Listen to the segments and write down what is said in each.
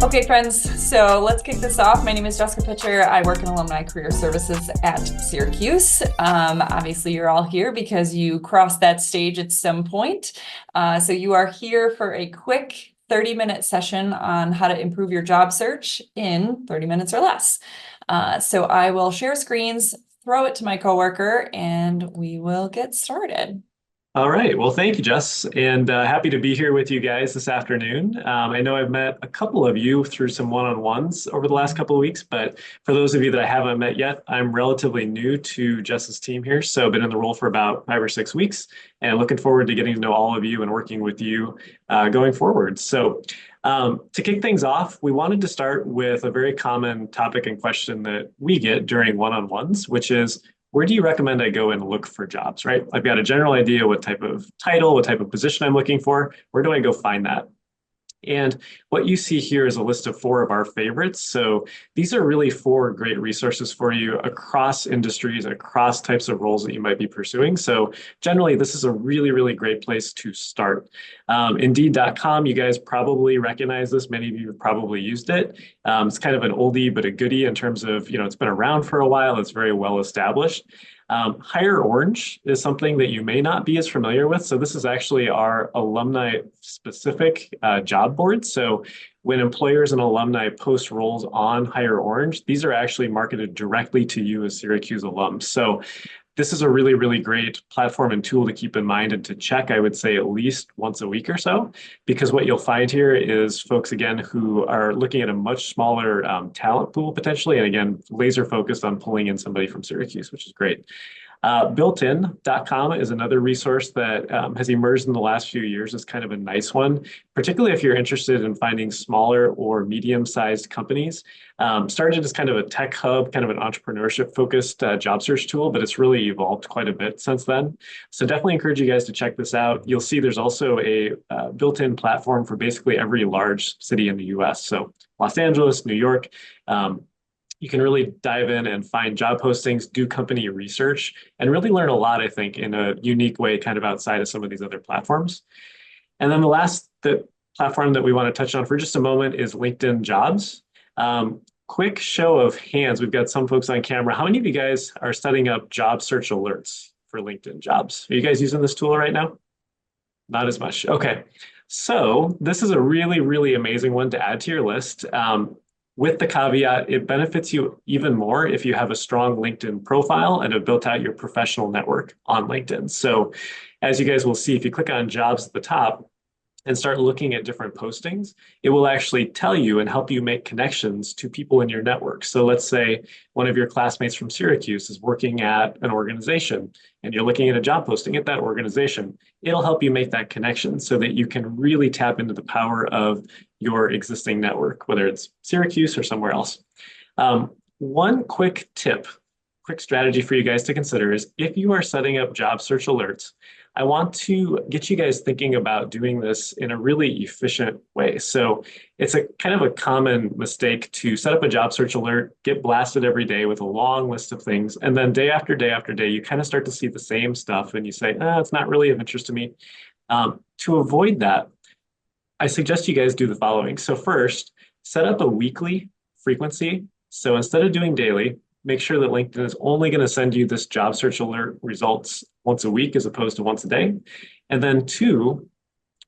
Okay, friends, so let's kick this off. My name is Jessica Pitcher. I work in Alumni Career Services at Syracuse. Obviously, you're all here because you crossed that stage at some point. So you are here for a quick 30-minute session on how to improve your job search in 30 minutes or less. So I will share screens, throw it to my coworker, and we will get started. All right. Well, thank you, Jess, and happy to be here with you guys this afternoon. I know I've met a couple of you through some one-on-ones over the last couple of weeks, but for those of you that I haven't met yet, I'm relatively new to Jess's team here, so I've been in the role for about 5 or 6 weeks, and looking forward to getting to know all of you and working with you going forward. So to kick things off, we wanted to start with a very common topic and question that we get during one-on-ones, which is, where do you recommend I go and look for jobs, right? I've got a general idea what type of title, what type of position I'm looking for. Where do I go find that? And what you see here is a list of 4 of our favorites. So these are really 4 great resources for you across industries, across types of roles that you might be pursuing. So generally, this is a really, really great place to start. Indeed.com, you guys probably recognize this. Many of you have probably used it. It's kind of an oldie but a goodie in terms of, it's been around for a while. It's very well established. Hire Orange is something that you may not be as familiar with. So this is actually our alumni specific job board. So when employers and alumni post roles on Hire Orange, these are actually marketed directly to you as Syracuse alums. So this is a really, really great platform and tool to keep in mind and to check, I would say, at least once a week or so, because what you'll find here is folks, again, who are looking at a much smaller talent pool potentially, and again, laser focused on pulling in somebody from Syracuse, which is great. Builtin.com is another resource that has emerged in the last few years as kind of a nice one, particularly if you're interested in finding smaller or medium-sized companies. Started as kind of a tech hub, kind of an entrepreneurship-focused job search tool, but it's really evolved quite a bit since then. So definitely encourage you guys to check this out. You'll see there's also a built-in platform for basically every large city in the US. So Los Angeles, New York, you can really dive in and find job postings, do company research, and really learn a lot, I think, in a unique way, kind of outside of some of these other platforms. And then the platform that we want to touch on for just a moment is LinkedIn Jobs. Quick show of hands. We've got some folks on camera. How many of you guys are setting up job search alerts for LinkedIn Jobs? Are you guys using this tool right now? Not as much. Okay. So this is a really, really amazing one to add to your list. With the caveat, it benefits you even more if you have a strong LinkedIn profile and have built out your professional network on LinkedIn. So as you guys will see, if you click on jobs at the top and start looking at different postings, it will actually tell you and help you make connections to people in your network. So let's say one of your classmates from Syracuse is working at an organization and you're looking at a job posting at that organization. It'll help you make that connection so that you can really tap into the power of your existing network, whether it's Syracuse or somewhere else. One quick tip, quick strategy for you guys to consider is if you are setting up job search alerts, I want to get you guys thinking about doing this in a really efficient way. So it's a kind of a common mistake to set up a job search alert, get blasted every day with a long list of things, and then day after day after day, you kind of start to see the same stuff and you say, it's not really of interest to me. To avoid that, I suggest you guys do the following. So first, set up a weekly frequency. So instead of doing daily, make sure that LinkedIn is only going to send you this job search alert results once a week as opposed to once a day. And then 2,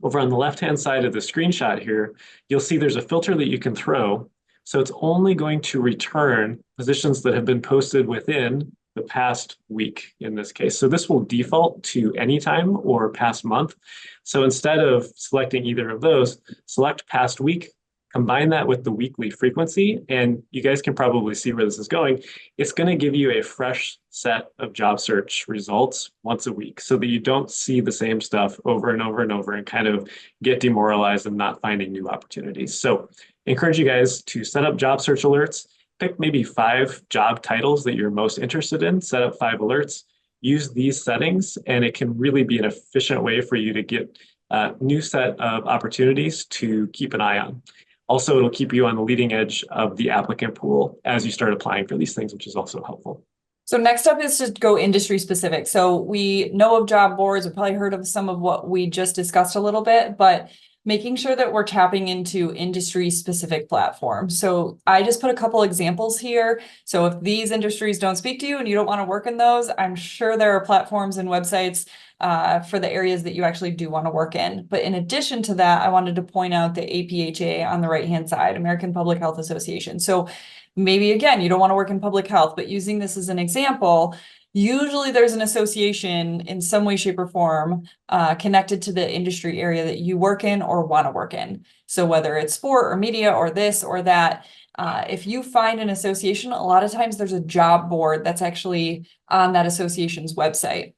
over on the left-hand side of the screenshot here, you'll see there's a filter that you can throw. So it's only going to return positions that have been posted within the past week in this case. So this will default to anytime or past month. So instead of selecting either of those, select past week, combine that with the weekly frequency, and you guys can probably see where this is going. It's going to give you a fresh set of job search results once a week so that you don't see the same stuff over and over and over and kind of get demoralized and not finding new opportunities. So encourage you guys to set up job search alerts, pick maybe 5 job titles that you're most interested in, set up 5 alerts, use these settings, and it can really be an efficient way for you to get a new set of opportunities to keep an eye on. Also, it'll keep you on the leading edge of the applicant pool as you start applying for these things, which is also helpful. So next up is to go industry specific. So we know of job boards, we've probably heard of some of what we just discussed a little bit, but making sure that we're tapping into industry specific platforms. So I just put a couple examples here. So if these industries don't speak to you and you don't want to work in those, I'm sure there are platforms and websites for the areas that you actually do want to work in. But in addition to that, I wanted to point out the APHA on the right-hand side, American Public Health Association. So maybe again, you don't want to work in public health, but using this as an example, usually there's an association in some way, shape, or form connected to the industry area that you work in or want to work in. So whether it's sport or media or this or that, if you find an association, a lot of times there's a job board that's actually on that association's website.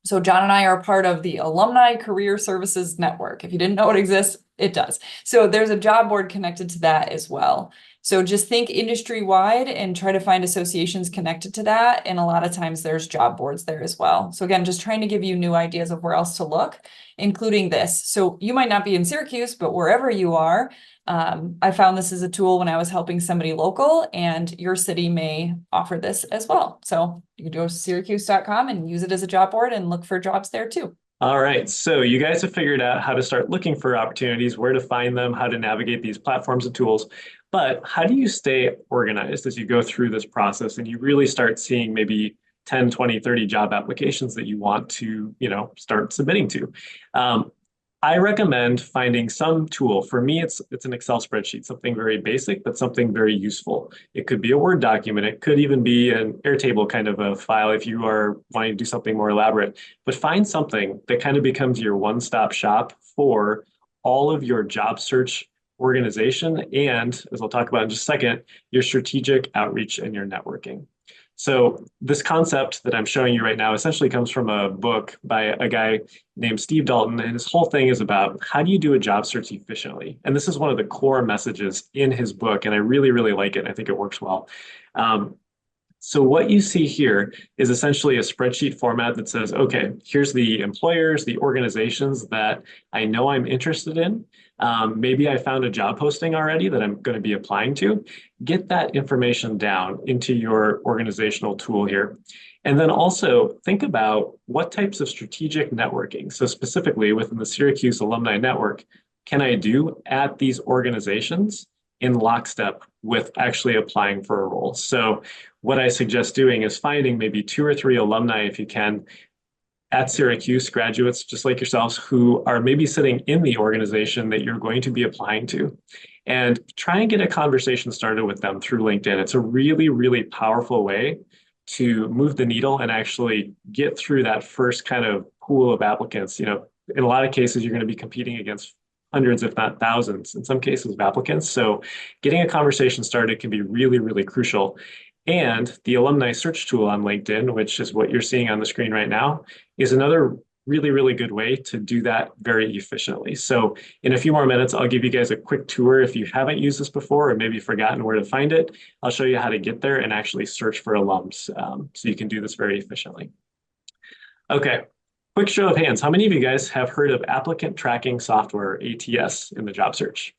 So John and I are part of the Alumni Career Services Network. If you didn't know it exists, it does. So there's a job board connected to that as well. So just think industry-wide and try to find associations connected to that. And a lot of times there's job boards there as well. So again, just trying to give you new ideas of where else to look, including this. So you might not be in Syracuse, but wherever you are, I found this as a tool when I was helping somebody local, and your city may offer this as well. So you can go to syracuse.com and use it as a job board and look for jobs there too. All right, so you guys have figured out how to start looking for opportunities, where to find them, how to navigate these platforms and tools. But how do you stay organized as you go through this process and you really start seeing maybe 10, 20, 30 job applications that you want to, start submitting to? I recommend finding some tool. For me, it's an Excel spreadsheet, something very basic, but something very useful. It could be a Word document. It could even be an Airtable kind of a file if you are wanting to do something more elaborate. But find something that kind of becomes your one-stop shop for all of your job search organization and, as I'll talk about in just a second, your strategic outreach and your networking. So this concept that I'm showing you right now essentially comes from a book by a guy named Steve Dalton, and his whole thing is about how do you do a job search efficiently? And this is one of the core messages in his book, and I really, really like it. I think it works well. So what you see here is essentially a spreadsheet format that says, okay, here's the employers, the organizations that I know I'm interested in. Maybe I found a job posting already that I'm going to be applying to. Get that information down into your organizational tool here. And then also think about what types of strategic networking, so specifically within the Syracuse Alumni Network, can I do at these organizations in lockstep with actually applying for a role. So what I suggest doing is finding maybe 2 or 3 alumni, if you can, at Syracuse, graduates just like yourselves who are maybe sitting in the organization that you're going to be applying to, and try and get a conversation started with them through LinkedIn. It's a really, really powerful way to move the needle and actually get through that first kind of pool of applicants. In a lot of cases, you're going to be competing against hundreds, if not thousands, in some cases, of applicants. So getting a conversation started can be really, really crucial. And the alumni search tool on LinkedIn, which is what you're seeing on the screen right now, is another really, really good way to do that very efficiently. So in a few more minutes, I'll give you guys a quick tour. If you haven't used this before or maybe forgotten where to find it, I'll show you how to get there and actually search for alums. So you can do this very efficiently. Okay. Quick show of hands. How many of you guys have heard of applicant tracking software, ATS, in the job search?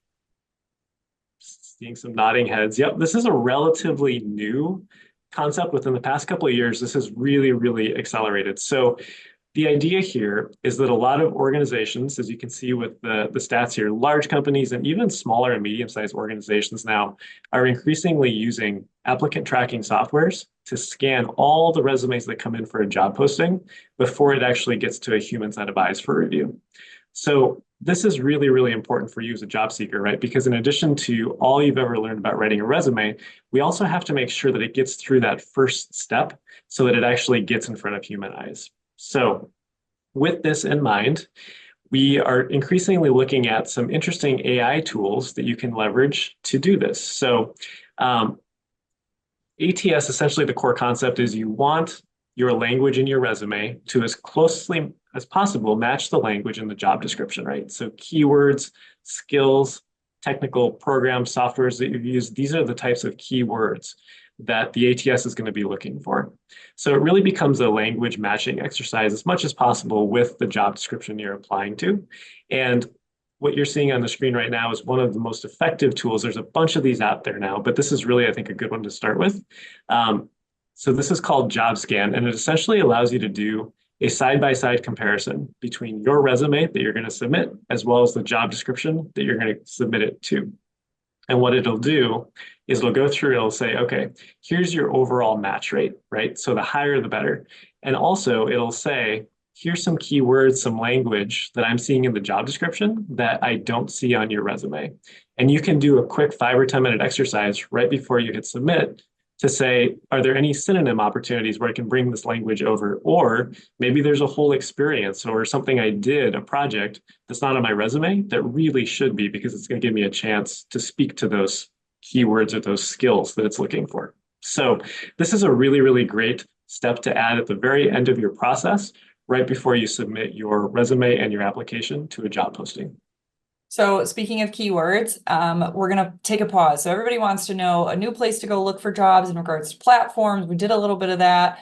Seeing some nodding heads. Yep, this is a relatively new concept within the past couple of years. This has really, really accelerated. So the idea here is that a lot of organizations, as you can see with the stats here, large companies and even smaller and medium-sized organizations now are increasingly using applicant tracking softwares to scan all the resumes that come in for a job posting before it actually gets to a human set of eyes for review. So this is really, really important for you as a job seeker, right? Because in addition to all you've ever learned about writing a resume, we also have to make sure that it gets through that first step so that it actually gets in front of human eyes. So with this in mind, we are increasingly looking at some interesting AI tools that you can leverage to do this. So ATS, essentially the core concept is you want your language in your resume to as closely as possible match the language in the job description, right? So keywords, skills, technical programs, softwares that you've used, these are the types of keywords that the ATS is going to be looking for. So it really becomes a language matching exercise as much as possible with the job description you're applying to. And what you're seeing on the screen right now is one of the most effective tools. There's a bunch of these out there now, but this is really, I think, a good one to start with. So this is called JobScan, and it essentially allows you to do a side-by-side comparison between your resume that you're going to submit as well as the job description that you're going to submit it to. And what it'll do is it'll go through, it'll say, okay, here's your overall match rate, right? So the higher, the better. And also it'll say, here's some keywords, some language that I'm seeing in the job description that I don't see on your resume. And you can do a quick 5 or 10 minute exercise right before you hit submit to say, are there any synonym opportunities where I can bring this language over? Or maybe there's a whole experience or something I did, a project that's not on my resume that really should be, because it's going to give me a chance to speak to those keywords or those skills that it's looking for. So this is a really, really great step to add at the very end of your process, right before you submit your resume and your application to a job posting. So speaking of keywords, we're going to take a pause. So everybody wants to know a new place to go look for jobs in regards to platforms. We did a little bit of that.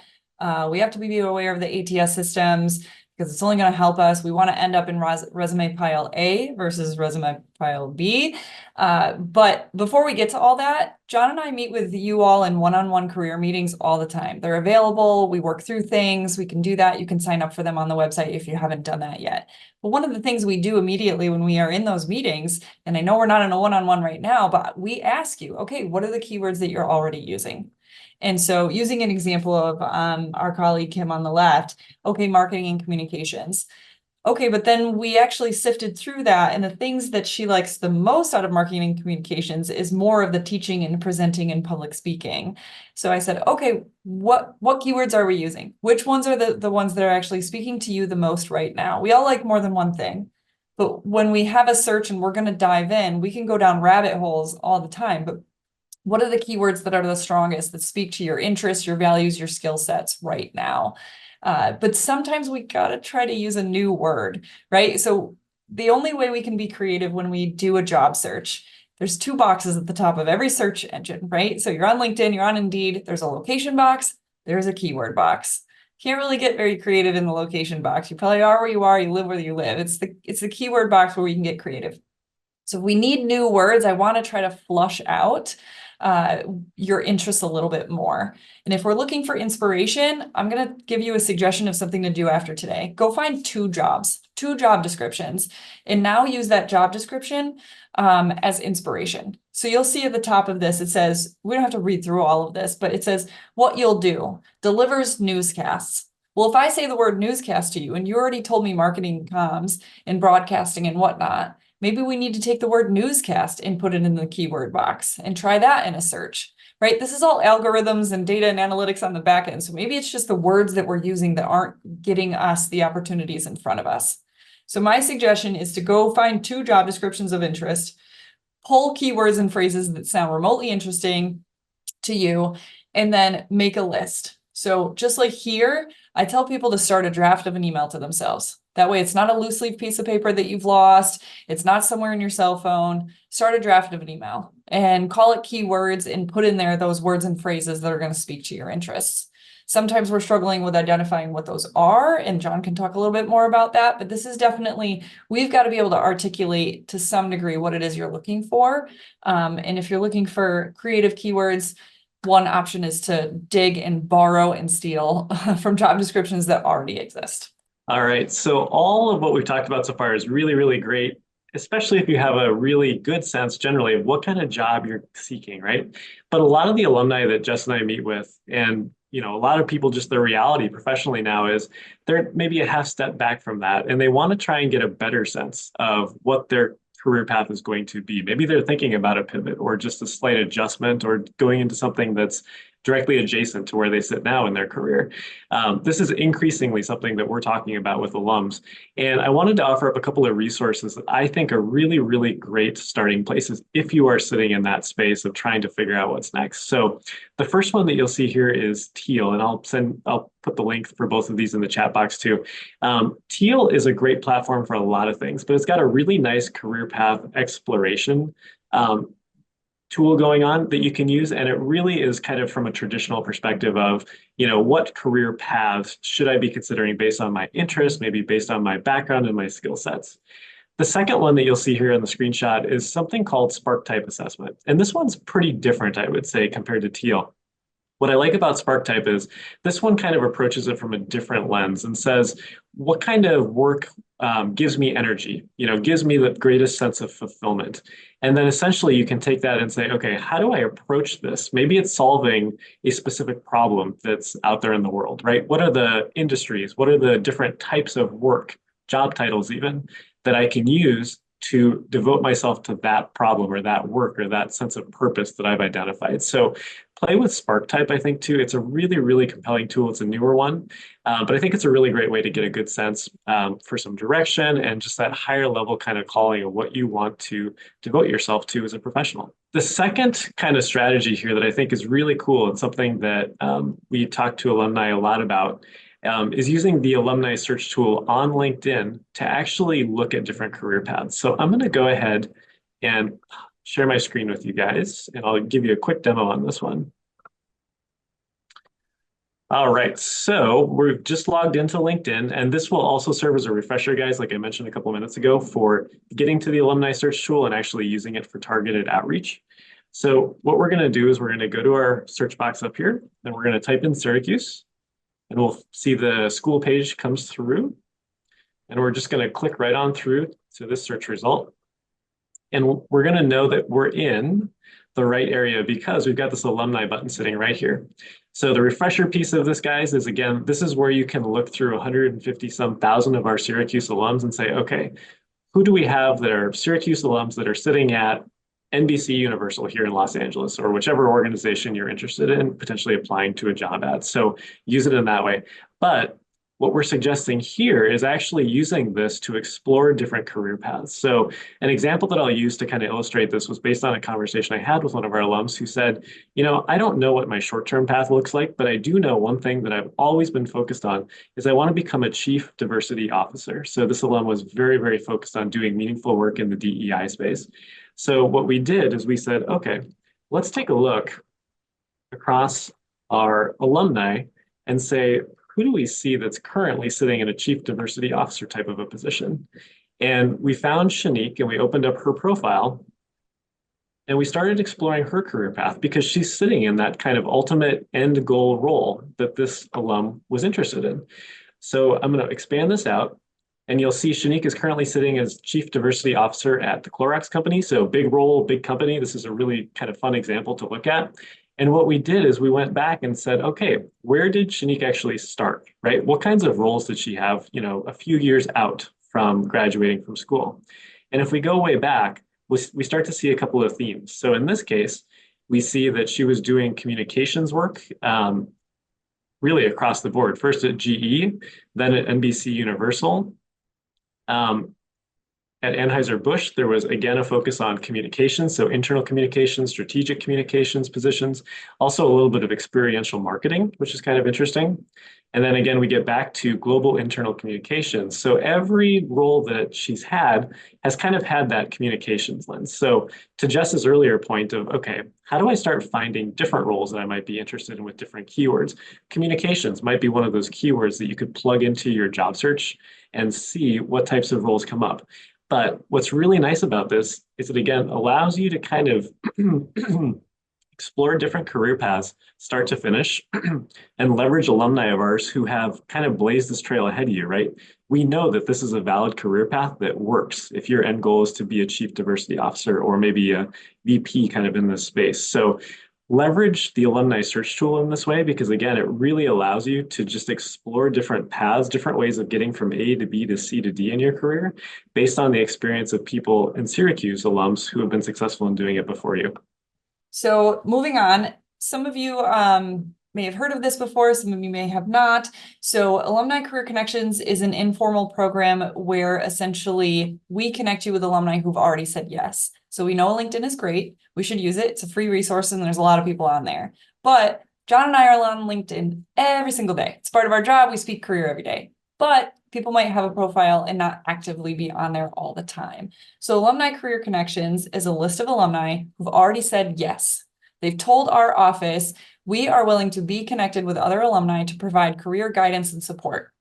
We have to be aware of the ATS systems because it's only going to help us. We want to end up in resume pile A versus resume pile B. But before we get to all that, John and I meet with you all in one-on-one career meetings all the time. They're available. We work through things. We can do that. You can sign up for them on the website if you haven't done that yet. But one of the things we do immediately when we are in those meetings, and I know we're not in a one-on-one right now, but we ask you, okay, what are the keywords that you're already using? And so using an example of our colleague Kim on the left, okay, marketing and communications. Okay, but then we actually sifted through that, and the things that she likes the most out of marketing and communications is more of the teaching and presenting and public speaking. So I said, okay, what keywords are we using? Which ones are the ones that are actually speaking to you the most right now? We all like more than one thing, but when we have a search and we're going to dive in, we can go down rabbit holes all the time, but what are the keywords that are the strongest that speak to your interests, your values, your skill sets right now? But sometimes we gotta try to use a new word, right? So the only way we can be creative when we do a job search, there's 2 boxes at the top of every search engine, right? So you're on LinkedIn, you're on Indeed, there's a location box, there's a keyword box. Can't really get very creative in the location box. You probably are where you are, you live where you live. It's the keyword box where we can get creative. So if we need new words, I want to try to flush out your interests a little bit more. And if we're looking for inspiration, I'm going to give you a suggestion of something to do after today. Go find 2 job descriptions, and now use that job description as inspiration. So you'll see at the top of this, it says, we don't have to read through all of this, but it says what you'll do, delivers newscasts. Well, if I say the word newscast to you and you already told me marketing comms and broadcasting and whatnot, maybe we need to take the word newscast and put it in the keyword box and try that in a search, right? This is all algorithms and data and analytics on the back end. So maybe it's just the words that we're using that aren't getting us the opportunities in front of us. So my suggestion is to go find 2 job descriptions of interest, pull keywords and phrases that sound remotely interesting to you, and then make a list. So just like here, I tell people to start a draft of an email to themselves. That way it's not a loose leaf piece of paper that you've lost. It's not somewhere in your cell phone. Start a draft of an email and call it keywords and put in there those words and phrases that are going to speak to your interests. Sometimes we're struggling with identifying what those are, and John can talk a little bit more about that, but this is definitely, we've got to be able to articulate to some degree what it is you're looking for. And if you're looking for creative keywords, one option is to dig and borrow and steal from job descriptions that already exist. All right. So all of what we've talked about so far is really, really great, especially if you have a really good sense generally of what kind of job you're seeking, right? But a lot of the alumni that Jess and I meet with, and a lot of people, just their reality professionally now is they're maybe a half step back from that, and they want to try and get a better sense of what their career path is going to be. Maybe they're thinking about a pivot or just a slight adjustment or going into something that's directly adjacent to where they sit now in their career. This is increasingly something that we're talking about with alums. And I wanted to offer up a couple of resources that I think are really, really great starting places if you are sitting in that space of trying to figure out what's next. So the first one that you'll see here is Teal, and I'll put the link for both of these in the chat box too. Teal is a great platform for a lot of things, but it's got a really nice career path exploration tool going on that you can use. And it really is kind of from a traditional perspective of, what career paths should I be considering based on my interests, maybe based on my background and my skill sets. The second one that you'll see here in the screenshot is something called Spark Type Assessment. And this one's pretty different, I would say, compared to Teal. What I like about SparkType is this one kind of approaches it from a different lens and says, what kind of work gives me energy, gives me the greatest sense of fulfillment. And then essentially you can take that and say, okay, how do I approach this? Maybe it's solving a specific problem that's out there in the world, right? What are the industries? What are the different types of work, job titles even, that I can use to devote myself to that problem or that work or that sense of purpose that I've identified? So play with SparkType, I think, too. It's a really, really compelling tool. It's a newer one, but I think it's a really great way to get a good sense for some direction and just that higher level kind of calling of what you want to devote yourself to as a professional. The second kind of strategy here that I think is really cool and something that we talk to alumni a lot about is using the alumni search tool on LinkedIn to actually look at different career paths. So I'm going to go ahead and share my screen with you guys, and I'll give you a quick demo on this one. All right, so we're just logged into LinkedIn, and this will also serve as a refresher, guys, like I mentioned a couple of minutes ago, for getting to the alumni search tool and actually using it for targeted outreach. So what we're going to do is we're going to go to our search box up here, and we're going to type in Syracuse, and we'll see the school page comes through, and we're just going to click right on through to this search result. And we're going to know that we're in the right area because we've got this alumni button sitting right here. So the refresher piece of this, guys, is again, this is where you can look through 150 some thousand of our Syracuse alums and say, okay, who do we have that are Syracuse alums that are sitting at NBC Universal here in Los Angeles, or whichever organization you're interested in potentially applying to a job at. So use it in that way. But what we're suggesting here is actually using this to explore different career paths. So an example that I'll use to kind of illustrate this was based on a conversation I had with one of our alums who said, I don't know what my short-term path looks like, but I do know one thing that I've always been focused on is I want to become a chief diversity officer. So this alum was very, very focused on doing meaningful work in the DEI space. So what we did is we said, okay, let's take a look across our alumni and say, who do we see that's currently sitting in a chief diversity officer type of a position? And we found Shanique and we opened up her profile and we started exploring her career path because she's sitting in that kind of ultimate end goal role that this alum was interested in. So I'm going to expand this out. And you'll see Shanique is currently sitting as Chief Diversity Officer at the Clorox company. So big role, big company. This is a really kind of fun example to look at. And what we did is we went back and said, okay, where did Shanique actually start, right? What kinds of roles did she have, a few years out from graduating from school? And if we go way back, we start to see a couple of themes. So in this case, we see that she was doing communications work really across the board. First at GE, then at NBC Universal. At Anheuser-Busch, there was again a focus on communications, so internal communications, strategic communications positions, also a little bit of experiential marketing, which is kind of interesting. And then again, we get back to global internal communications. So every role that she's had has kind of had that communications lens. So to Jess's earlier point of, okay, how do I start finding different roles that I might be interested in with different keywords? Communications might be one of those keywords that you could plug into your job search and see what types of roles come up. But what's really nice about this is it, again, allows you to kind of explore different career paths, start to finish, and leverage alumni of ours who have kind of blazed this trail ahead of you, right? We know that this is a valid career path that works if your end goal is to be a chief diversity officer or maybe a VP kind of in this space. So leverage the alumni search tool in this way because, again, it really allows you to just explore different paths, different ways of getting from A to B to C to D in your career based on the experience of people in Syracuse alums who have been successful in doing it before you. So moving on, some of you may have heard of this before, some of you may have not. So Alumni Career Connections is an informal program where essentially we connect you with alumni who've already said yes. So we know LinkedIn is great. We should use it. It's a free resource and there's a lot of people on there. But John and I are on LinkedIn every single day. It's part of our job. We speak career every day. But people might have a profile and not actively be on there all the time. So Alumni Career Connections is a list of alumni who've already said yes. They've told our office, we are willing to be connected with other alumni to provide career guidance and support.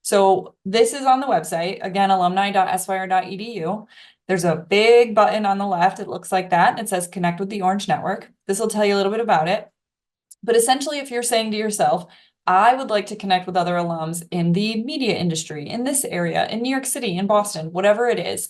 So this is on the website, again, alumni.syr.edu. There's a big button on the left. It looks like that. It says connect with the Orange Network. This will tell you a little bit about it. But essentially, if you're saying to yourself, I would like to connect with other alums in the media industry, in this area, in New York City, in Boston, whatever it is,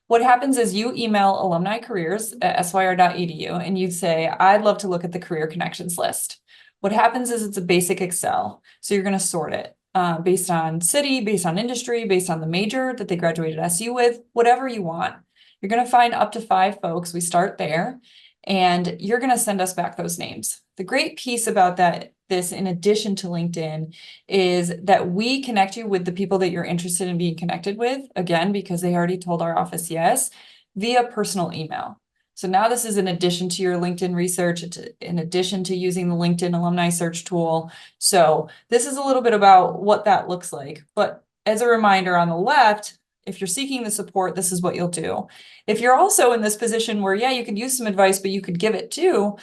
what happens is you email alumni careers at syr.edu and you'd say, I'd love to look at the career connections list. What happens is it's a basic Excel. So you're going to sort it based on city, based on industry, based on the major that they graduated SU with, whatever you want. You're going to find up to 5 folks. We start there and you're going to send us back those names. The great piece about this, in addition to LinkedIn, is that we connect you with the people that you're interested in being connected with, again, because they already told our office yes, via personal email. So now this is in addition to your LinkedIn research, in addition to using the LinkedIn alumni search tool. So this is a little bit about what that looks like. But as a reminder, on the left, if you're seeking the support, this is what you'll do. If you're also in this position where, yeah, you could use some advice, but you could give it too,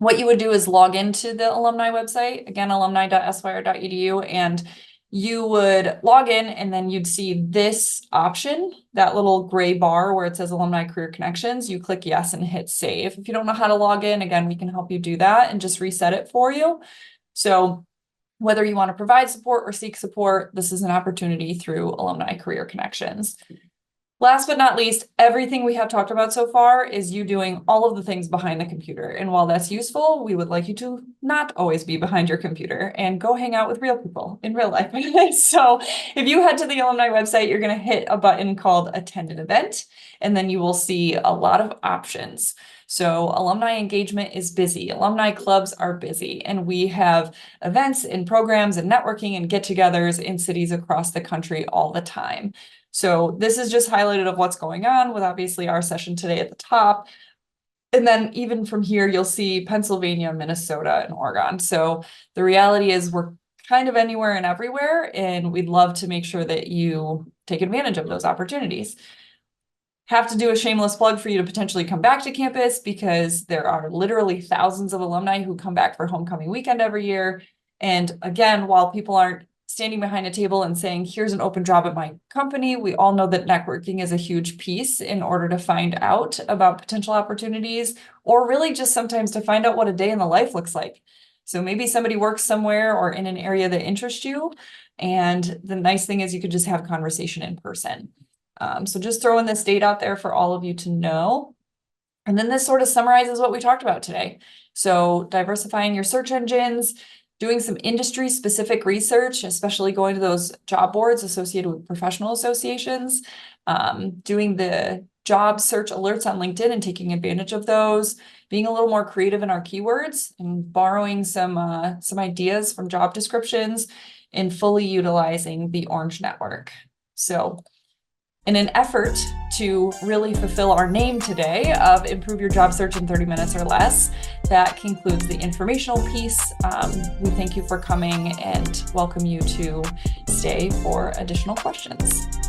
what you would do is log into the alumni website, again, alumni.syr.edu, and you would log in and then you'd see this option, that little gray bar where it says Alumni Career Connections. You click yes and hit save. If you don't know how to log in, again, we can help you do that and just reset it for you. So whether you want to provide support or seek support, this is an opportunity through Alumni Career Connections. Last but not least, everything we have talked about so far is you doing all of the things behind the computer. And while that's useful, we would like you to not always be behind your computer and go hang out with real people in real life. So if you head to the alumni website, you're going to hit a button called Attend an Event, and then you will see a lot of options. So alumni engagement is busy. Alumni clubs are busy, and we have events and programs and networking and get-togethers in cities across the country all the time. So this is just highlighted of what's going on with obviously our session today at the top. And then even from here, you'll see Pennsylvania, Minnesota, and Oregon. So the reality is we're kind of anywhere and everywhere, and we'd love to make sure that you take advantage of those opportunities. Have to do a shameless plug for you to potentially come back to campus, because there are literally thousands of alumni who come back for homecoming weekend every year. And again, while people aren't standing behind a table and saying, here's an open job at my company, we all know that networking is a huge piece in order to find out about potential opportunities, or really just sometimes to find out what a day in the life looks like. So maybe somebody works somewhere or in an area that interests you. And the nice thing is you could just have a conversation in person. So just throwing this date out there for all of you to know. And then this sort of summarizes what we talked about today. So diversifying your search engines, doing some industry specific research, especially going to those job boards associated with professional associations, doing the job search alerts on LinkedIn and taking advantage of those, being a little more creative in our keywords and borrowing some ideas from job descriptions, and fully utilizing the Orange Network. So in an effort to really fulfill our name today of improve your job search in 30 minutes or less, that concludes the informational piece. We thank you for coming and welcome you to stay for additional questions.